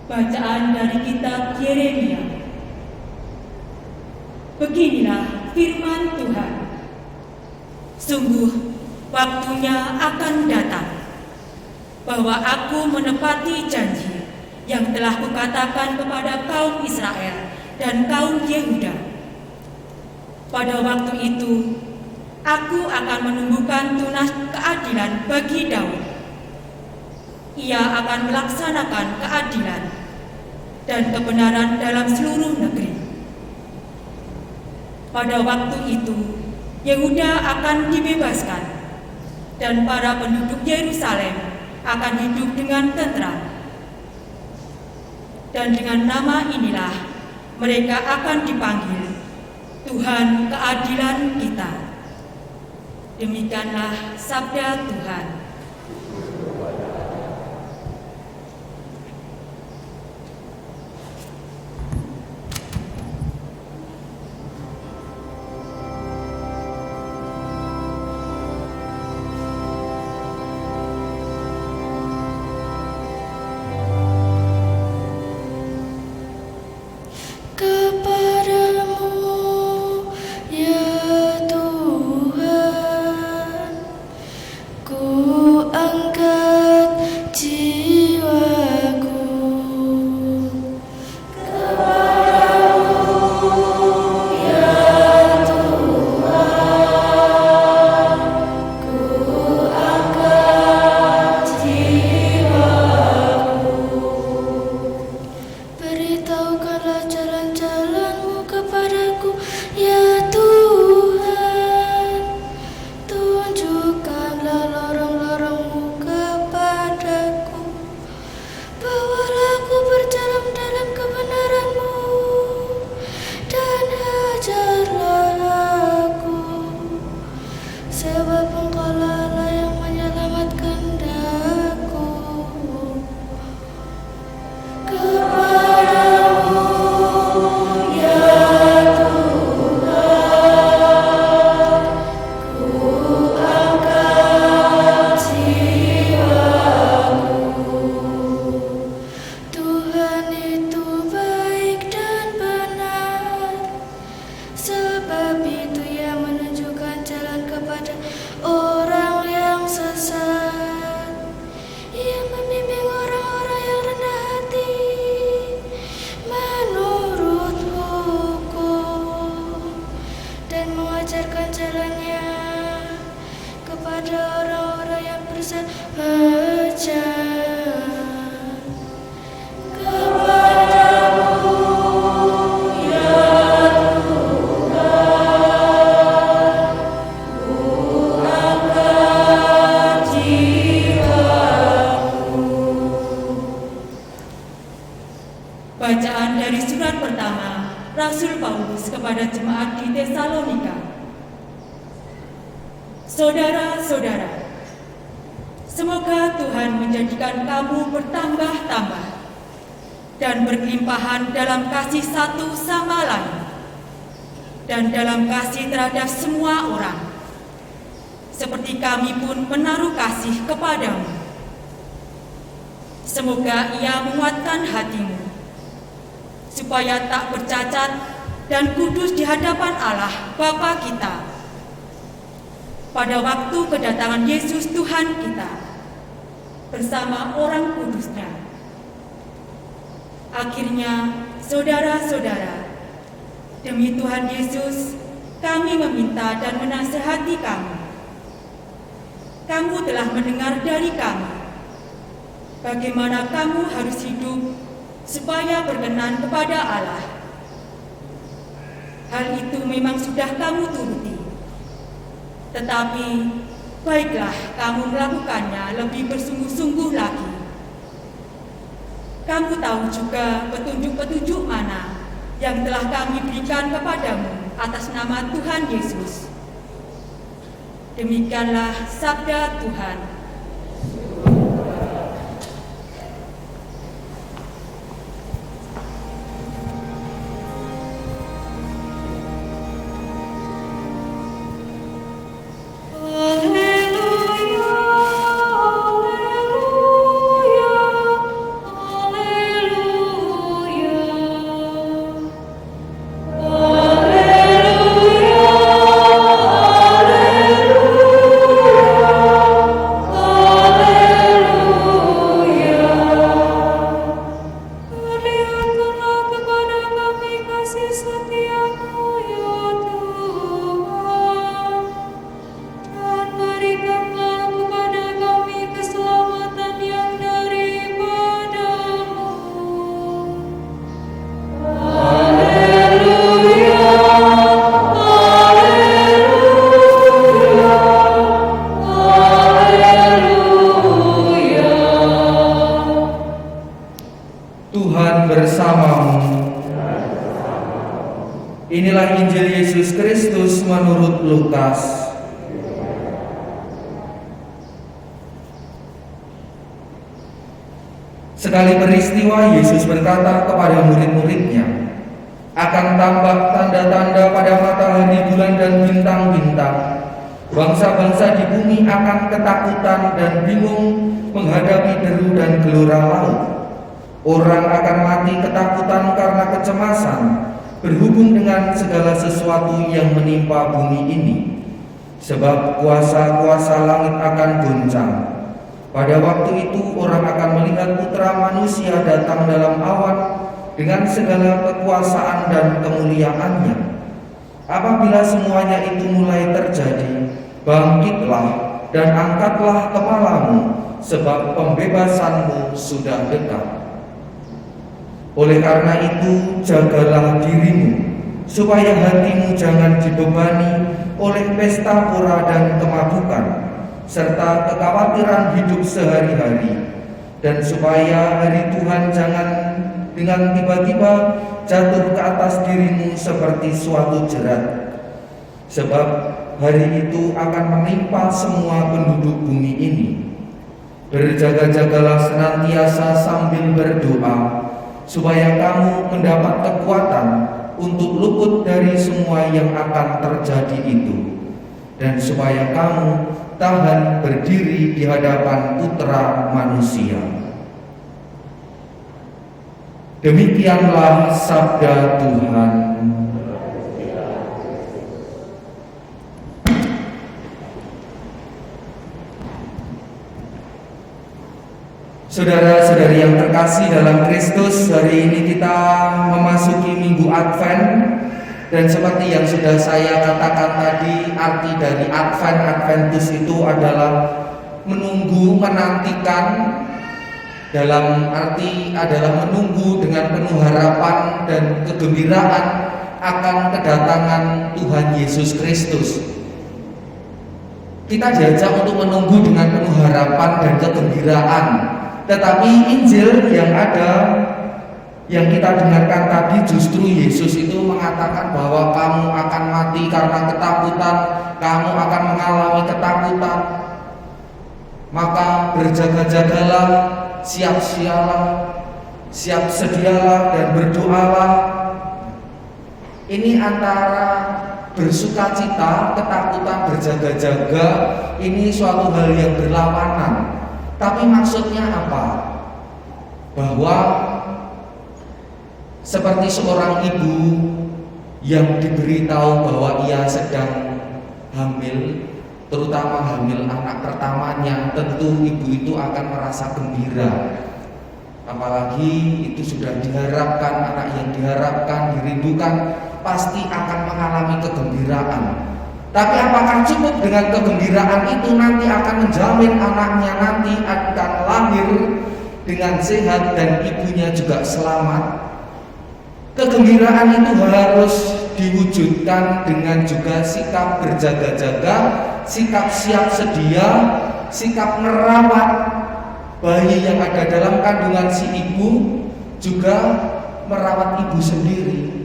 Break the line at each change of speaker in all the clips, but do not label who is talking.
Bacaan dari kitab Yeremia. Beginilah firman Tuhan. Sungguh, waktunya akan datang bahwa aku menepati janji yang telah kukatakan kepada kaum Israel dan kaum Yehuda. Pada waktu itu, aku akan menumbuhkan tunas keadilan bagi Daud. Ia akan melaksanakan keadilan dan kebenaran dalam seluruh negeri. Pada waktu itu, Yehuda akan dibebaskan, dan para penduduk Yerusalem akan hidup dengan tentram. Dan dengan nama inilah mereka akan dipanggil Tuhan Keadilan Kita. Demikianlah sabda Tuhan. Bacaan dari surat pertama Rasul Paulus kepada jemaat di Tesalonika. Saudara-saudara, semoga Tuhan menjadikan kamu bertambah-tambah dan berkelimpahan dalam kasih satu sama lain dan dalam kasih terhadap semua orang, seperti kami pun menaruh kasih kepadamu. Semoga Ia menguatkan hatimu, supaya tak bercacat dan kudus di hadapan Allah Bapa kita pada waktu kedatangan Yesus Tuhan kita bersama orang kudusnya. Akhirnya, saudara-saudara, demi Tuhan Yesus, kami meminta dan menasihati kamu. Kamu telah mendengar dari kami bagaimana kamu harus hidup supaya berkenan kepada Allah. Hal itu memang sudah kamu turuti. Tetapi, baiklah kamu melakukannya lebih bersungguh-sungguh lagi. Kamu tahu juga petunjuk-petunjuk mana yang telah kami berikan kepadamu atas nama Tuhan Yesus. Demikianlah sabda Tuhan.
Alleluia, alleluia. Tuhan bersamamu. Inilah Injil Yesus Kristus menurut Lukas. Sekali peristiwa, Yesus berkata kepada murid-muridnya, "Akan tampak tanda-tanda pada matahari, bulan, dan bintang-bintang. Bangsa-bangsa di bumi akan ketakutan dan bingung menghadapi deru dan gelora laut. Orang akan mati ketakutan karena kecemasan berhubung dengan segala sesuatu yang menimpa bumi ini. Sebab kuasa-kuasa langit akan goncang. Pada waktu itu orang akan melihat Putra Manusia datang dalam awan dengan segala kekuasaan dan kemuliaannya. Apabila semuanya itu mulai terjadi, bangkitlah dan angkatlah kepalamu, sebab pembebasanmu sudah dekat. Oleh karena itu, jagalah dirimu, supaya hatimu jangan dibebani oleh pesta pora dan kemabukan, serta kekhawatiran hidup sehari-hari, dan supaya hari Tuhan jangan dengan tiba-tiba jatuh ke atas dirimu seperti suatu jerat. Sebab hari itu akan menimpa semua penduduk bumi ini. Berjaga-jagalah senantiasa sambil berdoa, supaya kamu mendapat kekuatan untuk luput dari semua yang akan terjadi itu, dan supaya kamu tahan berdiri di hadapan Putra Manusia." Demikianlah sabda Tuhan. Saudara-saudari yang terkasih dalam Kristus, hari ini kita memasuki Minggu Advent, dan seperti yang sudah saya katakan tadi, arti dari Advent, Adventus itu adalah menunggu, menantikan, dalam arti adalah menunggu dengan penuh harapan dan kegembiraan akan kedatangan Tuhan Yesus Kristus. Kita diajak untuk menunggu dengan penuh harapan dan kegembiraan. Tetapi Injil yang ada, yang kita dengarkan tadi, justru Yesus itu mengatakan bahwa kamu akan mati karena ketakutan, kamu akan mengalami ketakutan. Maka berjaga-jagalah, siap-sialah, siap sedialah, dan berdoalah. Ini antara bersukacita, ketakutan, berjaga-jaga, ini suatu hal yang berlawanan. Tapi maksudnya apa? Bahwa seperti seorang ibu yang diberitahu bahwa ia sedang hamil, terutama hamil anak pertamanya, tentu ibu itu akan merasa gembira. Apalagi itu sudah diharapkan, anak yang diharapkan, dirindukan, pasti akan mengalami kegembiraan. Tapi apakah cukup dengan kegembiraan itu nanti akan menjamin anaknya nanti akan lahir dengan sehat dan ibunya juga selamat? Kegembiraan itu harus diwujudkan dengan juga sikap berjaga-jaga, sikap siap sedia, sikap merawat bayi yang ada dalam kandungan si ibu, juga merawat ibu sendiri.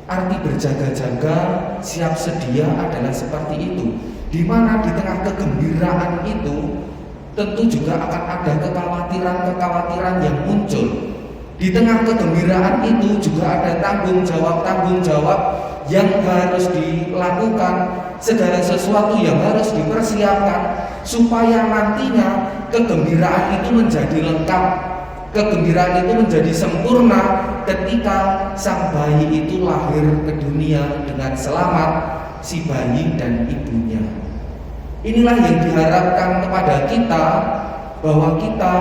Arti berjaga-jaga, siap sedia adalah seperti itu. Di mana di tengah kegembiraan itu tentu juga akan ada kekhawatiran-kekhawatiran yang muncul. Di tengah kegembiraan itu juga ada tanggung jawab yang harus dilakukan, segala sesuatu yang harus dipersiapkan supaya nantinya kegembiraan itu menjadi lengkap, kegembiraan itu menjadi sempurna ketika sang bayi itu lahir ke dunia dengan selamat, si bayi dan ibunya. Inilah yang diharapkan kepada kita, bahwa kita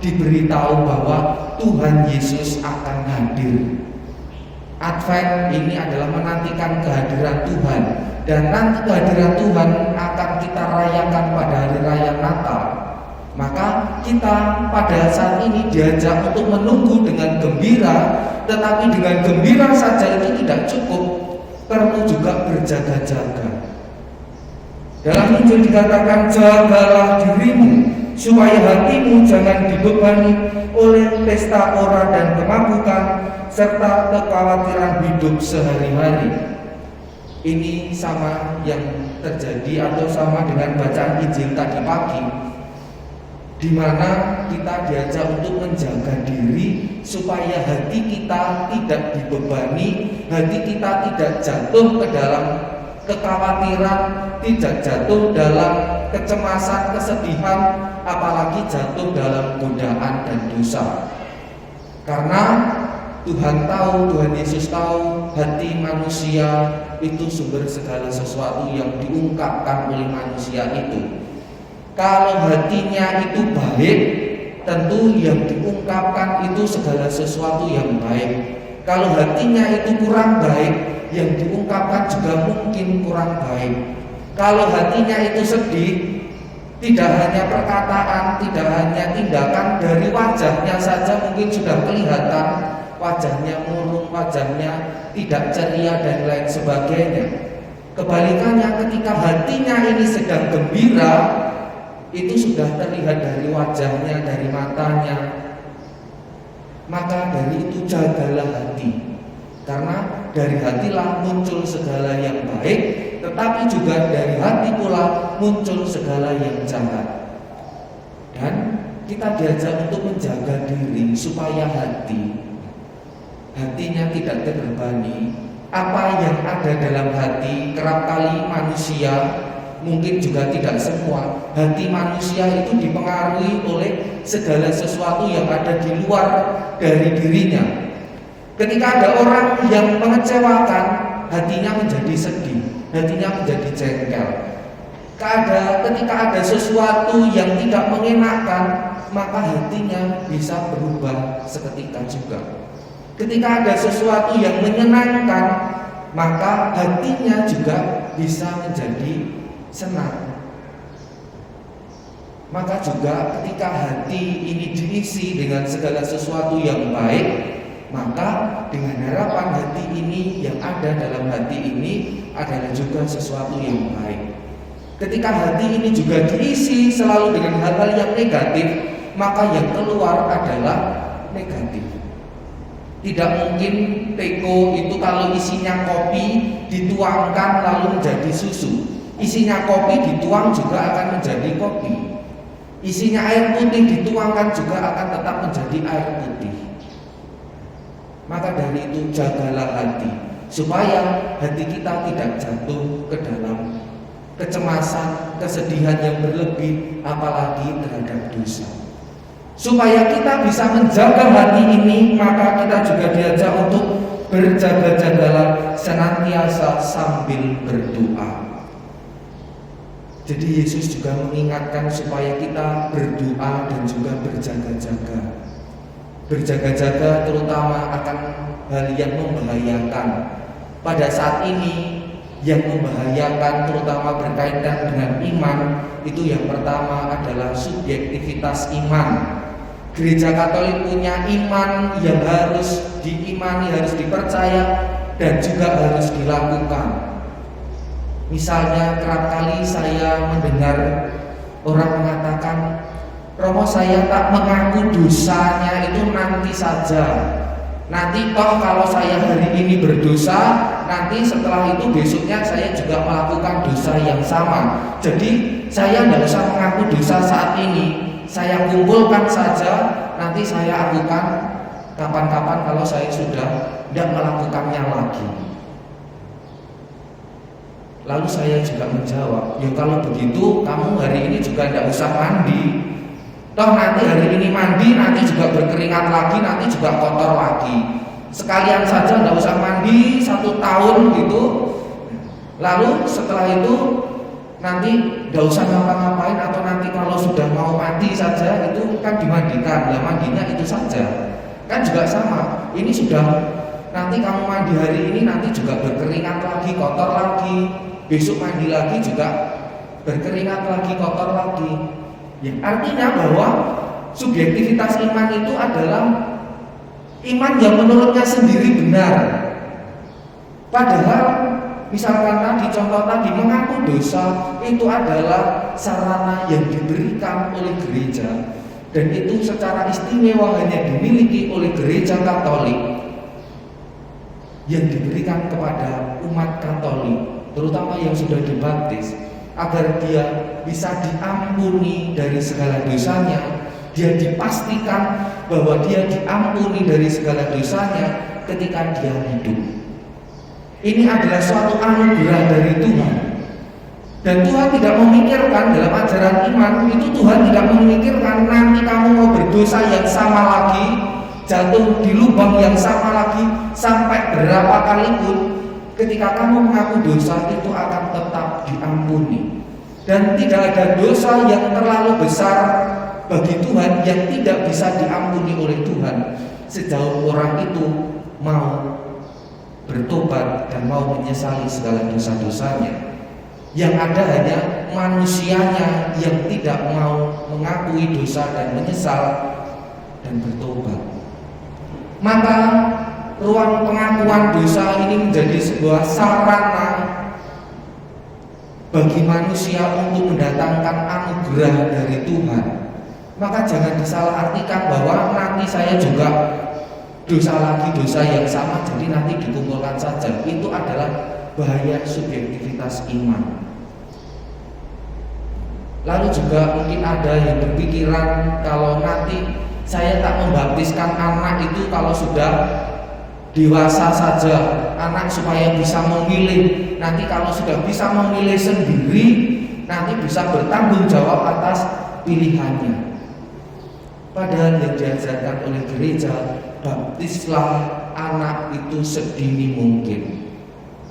diberitahu bahwa Tuhan Yesus akan hadir. Advent ini adalah menantikan kehadiran Tuhan, dan nanti kehadiran Tuhan akan kita rayakan pada hari raya Natal. Maka kita pada saat ini diajak untuk menunggu dengan gembira, tetapi dengan gembira saja itu tidak cukup, perlu juga berjaga-jaga. Dalam Injil dikatakan, jagalah dirimu, supaya hatimu jangan dibebani oleh pesta pora dan kemabukan serta kekhawatiran hidup sehari-hari. Ini sama yang terjadi atau sama dengan bacaan Injil tadi pagi, di mana kita diajak untuk menjaga diri supaya hati kita tidak dibebani, hati kita tidak jatuh ke dalam kekhawatiran, tidak jatuh dalam kecemasan, kesedihan, apalagi jatuh dalam godaan dan dosa. Karena Tuhan tahu, Tuhan Yesus tahu hati manusia itu sumber segala sesuatu yang diungkapkan oleh manusia itu. Kalau hatinya itu baik, tentu yang diungkapkan itu segala sesuatu yang baik. Kalau hatinya itu kurang baik, yang diungkapkan juga mungkin kurang baik. Kalau hatinya itu sedih, tidak hanya perkataan, tidak hanya tindakan, dari wajahnya saja mungkin sudah kelihatan wajahnya murung, wajahnya tidak ceria dan lain sebagainya. Kebalikannya, ketika hatinya ini sedang gembira, itu sudah terlihat dari wajahnya, dari matanya. Maka dari itu jagalah hati, karena dari hatilah muncul segala yang baik, tetapi juga dari hati pula muncul segala yang jahat. Dan kita diajak untuk menjaga diri supaya hatinya tidak terbebani. Apa yang ada dalam hati, kerap kali manusia, mungkin juga tidak semua, hati manusia itu dipengaruhi oleh segala sesuatu yang ada di luar dari dirinya. Ketika ada orang yang mengecewakan, hatinya menjadi sedih, hatinya menjadi jengkel. Ketika ada sesuatu yang tidak mengenakan, maka hatinya bisa berubah seketika juga. Ketika ada sesuatu yang menyenangkan, maka hatinya juga bisa menjadi senang. Maka juga ketika hati ini diisi dengan segala sesuatu yang baik, maka dengan harapan hati ini, yang ada dalam hati ini adalah juga sesuatu yang baik. Ketika hati ini juga diisi selalu dengan hal-hal yang negatif, maka yang keluar adalah negatif. Tidak mungkin teko itu kalau isinya kopi dituangkan lalu menjadi susu. Isinya kopi dituang juga akan menjadi kopi. Isinya air putih dituangkan juga akan tetap menjadi air putih. Maka dari itu jagalah hati, supaya hati kita tidak jatuh ke dalam kecemasan, kesedihan yang berlebih, apalagi terhadap dosa. Supaya kita bisa menjaga hati ini, maka kita juga diajak untuk berjaga-jagalah senantiasa sambil berdoa. Jadi Yesus juga mengingatkan supaya kita berdoa dan juga berjaga-jaga. Berjaga-jaga terutama akan hal yang membahayakan. Pada saat ini yang membahayakan terutama berkaitan dengan iman, itu yang pertama adalah subjektivitas iman. Gereja Katolik punya iman yang harus diimani, harus dipercaya dan juga harus dilakukan. Misalnya kerap kali saya mendengar orang mengatakan, Romo, saya tak mengaku dosanya itu nanti saja. Nanti toh kalau saya hari ini berdosa, nanti setelah itu besoknya saya juga melakukan dosa yang sama. Jadi saya tidak usah mengaku dosa saat ini, saya kumpulkan saja, nanti saya akan kapan-kapan kalau saya sudah tidak melakukannya lagi. Lalu saya juga menjawab, ya kalau begitu kamu hari ini juga tidak usah mandi. Toh nanti hari ini mandi, nanti juga berkeringat lagi, nanti juga kotor lagi. Sekalian saja tidak usah mandi 1 tahun gitu. Lalu setelah itu nanti tidak usah ngapa-ngapain, atau nanti kalau sudah mau mati saja itu kan dimandikan. Lah mandinya itu saja. Kan juga sama. Ini sudah, nanti kamu mandi hari ini, nanti juga berkeringat lagi, kotor lagi. Besok mandi lagi juga berkeringat lagi, kotor lagi. Yang artinya bahwa subjektivitas iman itu adalah iman yang menurutnya sendiri benar. Padahal Misalkan tadi, contoh tadi, mengaku dosa itu adalah sarana yang diberikan oleh gereja, dan itu secara istimewa hanya dimiliki oleh gereja Katolik, yang diberikan kepada umat Katolik, terutama yang sudah dibaptis, agar dia bisa diampuni dari segala dosanya. Dia dipastikan bahwa dia diampuni dari segala dosanya ketika dia hidup. Ini adalah suatu anugerah dari Tuhan. Dan Tuhan tidak memikirkan dalam ajaran iman itu, Tuhan tidak memikirkan nanti kamu mau berdosa yang sama lagi, jatuh di lubang yang sama lagi sampai berapa kali pun, ketika kamu mengaku dosa itu akan tetap diampuni. Dan tidak ada dosa yang terlalu besar bagi Tuhan yang tidak bisa diampuni oleh Tuhan, sejauh orang itu mau bertobat dan mau menyesali segala dosa-dosanya. Yang ada hanya manusianya yang tidak mau mengakui dosa dan menyesal dan bertobat. Maka ruang pengakuan dosa ini menjadi sebuah sarana bagi manusia untuk mendatangkan anugerah dari Tuhan. Maka jangan disalahartikan bahwa nanti saya juga dosa lagi, dosa yang sama, jadi nanti dikumpulkan saja. Itu adalah bahaya subjektivitas iman. Lalu juga mungkin ada yang berpikiran kalau nanti saya tak membaptiskan anak itu kalau sudah dewasa saja, anak supaya bisa memilih. Nanti kalau sudah bisa memilih sendiri, nanti bisa bertanggung jawab atas pilihannya. Padahal yang diajarkan oleh gereja, baptislah anak itu sedini mungkin.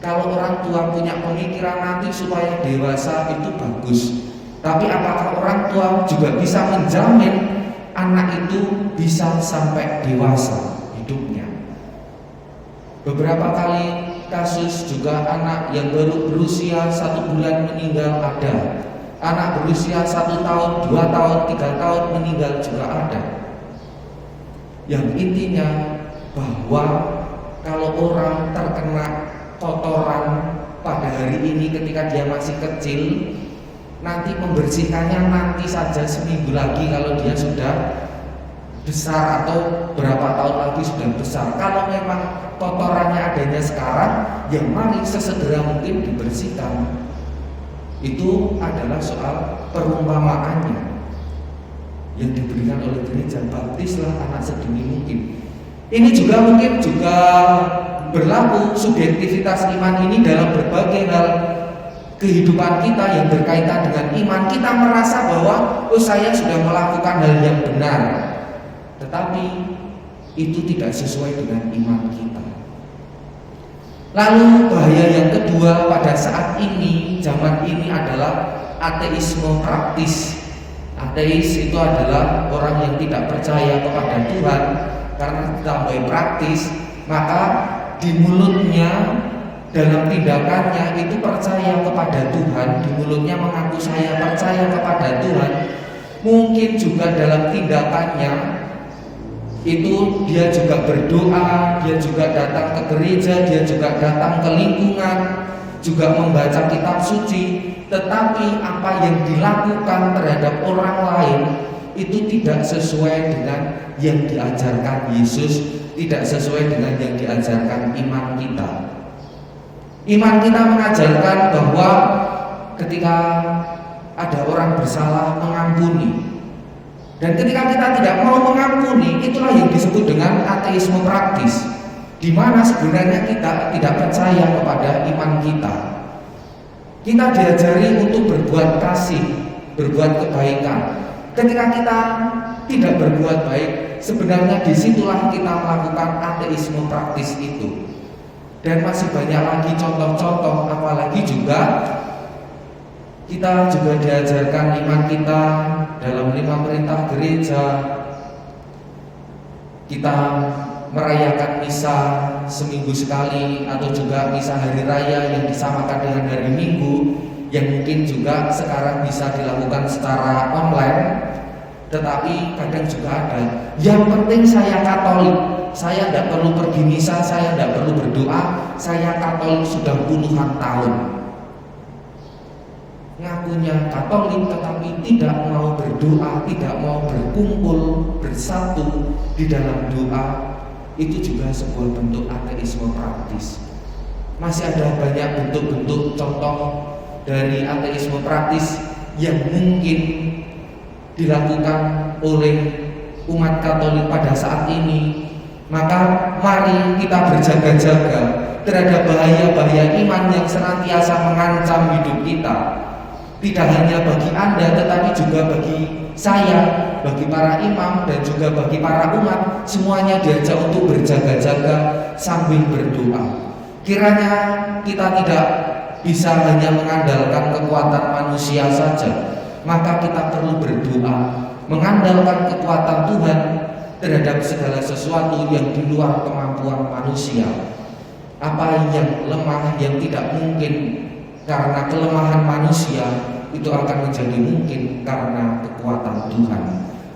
Kalau orang tua punya pemikiran nanti supaya dewasa itu bagus, tapi apakah orang tua juga bisa menjamin anak itu bisa sampai dewasa hidupnya? Beberapa kali kasus juga anak yang baru berusia 1 bulan meninggal ada. Anak berusia 1 tahun, 2 tahun, 3 tahun meninggal juga ada. Yang intinya bahwa kalau orang terkena kotoran pada hari ini ketika dia masih kecil, nanti membersihkannya nanti saja seminggu lagi kalau dia sudah besar atau berapa tahun lagi sudah besar. Kalau memang kotorannya adanya sekarang, ya mari sesegera mungkin dibersihkan. Itu adalah soal perumpamaannya yang diberikan oleh gereja, baptislah anak sedini mungkin. Ini juga mungkin juga berlaku subjektivitas iman ini dalam berbagai hal kehidupan kita yang berkaitan dengan iman. Kita merasa bahwa saya sudah melakukan hal yang benar, tetapi itu tidak sesuai dengan iman kita. Lalu bahaya yang kedua pada saat ini, zaman ini adalah ateisme praktis. Ateis itu adalah orang yang tidak percaya kepada Tuhan karena ditambah praktis, maka di mulutnya dalam tindakannya itu percaya kepada Tuhan, di mulutnya mengaku saya percaya kepada Tuhan. Mungkin juga dalam tindakannya itu dia juga berdoa, dia juga datang ke gereja, dia juga datang ke lingkungan, juga membaca kitab suci, tetapi apa yang dilakukan terhadap orang lain itu tidak sesuai dengan yang diajarkan Yesus, tidak sesuai dengan yang diajarkan iman kita. Iman kita mengajarkan bahwa ketika ada orang bersalah mengampuni. Dan ketika kita tidak mau mengampuni, itulah yang disebut dengan ateisme praktis, di mana sebenarnya kita tidak percaya kepada iman kita. Kita diajari untuk berbuat kasih, berbuat kebaikan. Ketika kita tidak berbuat baik, sebenarnya disitulah kita melakukan ateisme praktis itu. Dan masih banyak lagi contoh-contoh, apalagi juga kita juga diajarkan iman kita dalam 5 perintah gereja. Kita merayakan misa seminggu sekali, atau juga misa hari raya yang disamakan dengan hari Minggu, yang mungkin juga sekarang bisa dilakukan secara online. Tetapi kadang juga ada, yang penting saya Katolik, saya tidak perlu pergi misa, saya tidak perlu berdoa, saya Katolik sudah puluhan tahun. Ngakunya Katolik tetapi tidak mau berdoa, tidak mau berkumpul, bersatu di dalam doa, itu juga sebuah bentuk ateisme praktis. Masih ada banyak bentuk-bentuk contoh dari ateisme praktis yang mungkin dilakukan oleh umat Katolik pada saat ini. Maka mari kita berjaga-jaga terhadap bahaya-bahaya iman yang senantiasa mengancam hidup kita. Tidak hanya bagi Anda tetapi juga bagi saya, bagi para imam dan juga bagi para umat, semuanya diajak untuk berjaga-jaga sambil berdoa. Kiranya kita tidak bisa hanya mengandalkan kekuatan manusia saja, maka kita perlu berdoa, mengandalkan kekuatan Tuhan terhadap segala sesuatu yang di luar kemampuan manusia. Apa yang lemah, yang tidak mungkin karena kelemahan manusia, itu akan menjadi mungkin karena kekuatan Tuhan.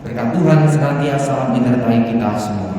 Berkat Tuhan senantiasa menyertai kita semua.